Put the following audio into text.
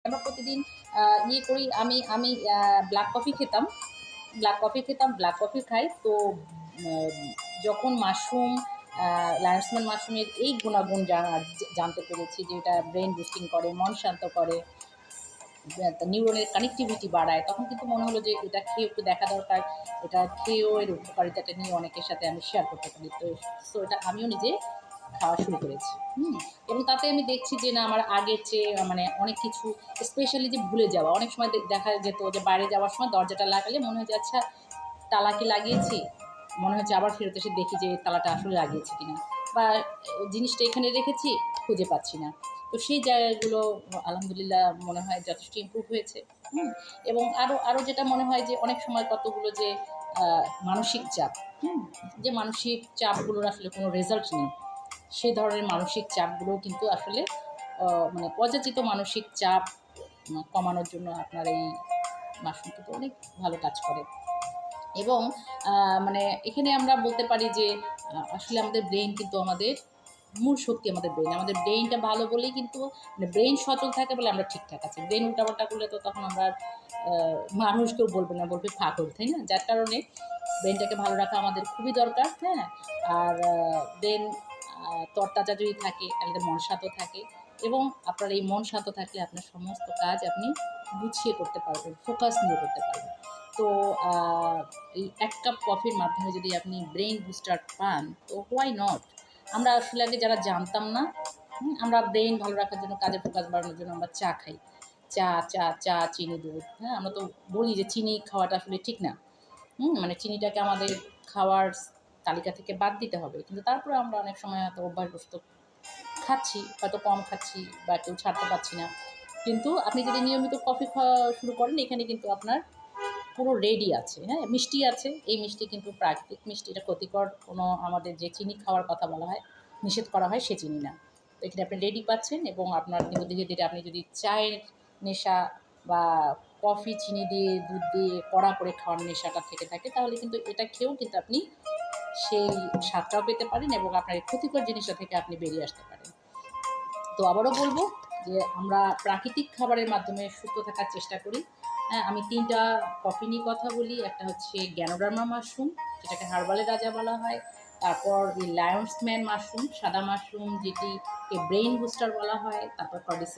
আমরা প্রতিদিন ইয়ে করি। আমি আমি ব্ল্যাক কফি খেতাম। ব্ল্যাক কফি খাই। তো যখন মাশরুম লায়ন্স মান মাশরুমের এই গুণাগুণ জানতে পেরেছি যে এটা ব্রেইন বুস্টিং করে, মন শান্ত করে, নিউরনের কানেক্টিভিটি বাড়ায়, তখন কিন্তু মনে হলো যে এটা খেয়ে একটু দেখা দরকার। এটা খেয়েও এর উপকারিতাটা নিয়ে অনেকের সাথে আমি শেয়ার করতে পারি। তো সো এটা আমিও নিজে খাওয়া শুরু করেছি। এবং তাতে আমি দেখছি যে না, আমার আগের চেয়ে মানে অনেক কিছু, স্পেশালি যে ভুলে যাওয়া, অনেক সময় দেখা যেত যে বাইরে যাওয়ার সময় দরজাটা লাগালে মনে হয় যে আচ্ছা তালা কি লাগিয়েছি, মনে হচ্ছে আবার ফেরত এসে দেখি যে তালাটা আসলে লাগিয়েছি কিনা, বা জিনিসটা এখানে রেখেছি খুঁজে পাচ্ছি না। তো সেই জায়গাগুলো আলহামদুলিল্লাহ মনে হয় যথেষ্ট ইমপ্রুভ হয়েছে। এবং আরও আরও যেটা মনে হয় যে অনেক সময় কতগুলো যে মানসিক চাপ, যে মানসিক চাপগুলোর আসলে কোনো রেজাল্ট নেই, সেই ধরনের মানসিক চাপগুলোও কিন্তু আসলে মানে অযাচিত মানসিক চাপ কমানোর জন্য আপনার এই মাশরুম কিন্তু অনেক ভালো কাজ করে। এবং মানে এখানে আমরা বলতে পারি যে আসলে আমাদের ব্রেইন কিন্তু আমাদের মূল শক্তি, আমাদের ব্রেইন, আমাদের ব্রেইনটা ভালো বলেই কিন্তু, মানে ব্রেইন সচল থাকে বলে আমরা ঠিকঠাক আছি। ব্রেইন উল্টাপাল্টা করলে তো তখন আমরা মানুষ কেউ বলবে না, বলবে পাগল, তাই না? যার কারণে ব্রেইনটাকে ভালো রাখা আমাদের খুবই দরকার। হ্যাঁ, আর ব্রেন তরতাজা যদি থাকে তাহলে মন শান্ত থাকে, এবং আপনার এই মন শান্ত থাকলে আপনার সমস্ত কাজ আপনি গুছিয়ে করতে পারবেন, ফোকাস নিয়ে করতে পারবেন। তো এই এক কাপ কফির মাধ্যমে যদি আপনি ব্রেইন বুস্টার পান, তো হোয়াই নট? আমরা আসলে আগে যারা জানতাম না, আমরা ব্রেইন ভালো রাখার জন্য, কাজে ফোকাস বাড়ানোর জন্য আমরা চা খাই। চা, চা, চা, চিনি, দুধ। হ্যাঁ, আমরা তো বলি যে চিনি খাওয়াটা আসলে ঠিক না। মানে চিনিটাকে আমাদের খাওয়ার তালিকা থেকে বাদ দিতে হবে। কিন্তু তারপরে আমরা অনেক সময় হয়তো অভ্যাসবশত খাচ্ছি, হয়তো কম খাচ্ছি বা কেউ ছাড়তে পারছি না। কিন্তু আপনি যদি নিয়মিত কফি খাওয়া শুরু করেন, এখানে কিন্তু আপনার পুরো রেডি আছে। হ্যাঁ, মিষ্টি আছে। এই মিষ্টি কিন্তু প্রাকৃতিক মিষ্টি। এটা ক্ষতিকর কোনো, আমাদের যে চিনি খাওয়ার কথা বলা হয়, নিষেধ করা হয়, সে চিনি না। তো এখানে আপনি রেডি পাচ্ছেন, এবং আপনার কিন্তু ধীরে ধীরে আপনি যদি চায়ের নেশা বা কফি চিনি দিয়ে দুধ দিয়ে কড়া করে খাওয়ার নেশাটা থেকে থাকে, তাহলে কিন্তু এটা খেয়েও কিন্তু আপনি সেই স্বাদটাও পেতে পারেন, এবং আপনার এই ক্ষতিকর জিনিসটা থেকে আপনি বেরিয়ে আসতে পারেন। তো আবারও বলবো যে আমরা প্রাকৃতিক খাবারের মাধ্যমে সুস্থ থাকার চেষ্টা করি। হ্যাঁ, আমি ৩টা কফি নিয়ে কথা বলি। একটা হচ্ছে গ্যানোডার্মা মাশরুম, যেটাকে হার্বালের রাজা বলা হয়। তারপর এই লায়ন্স ম্যান মাশরুম, সাদা মাশরুম, যেটিকে ব্রেইন বুস্টার বলা হয়। তারপর কর্ডিসেপ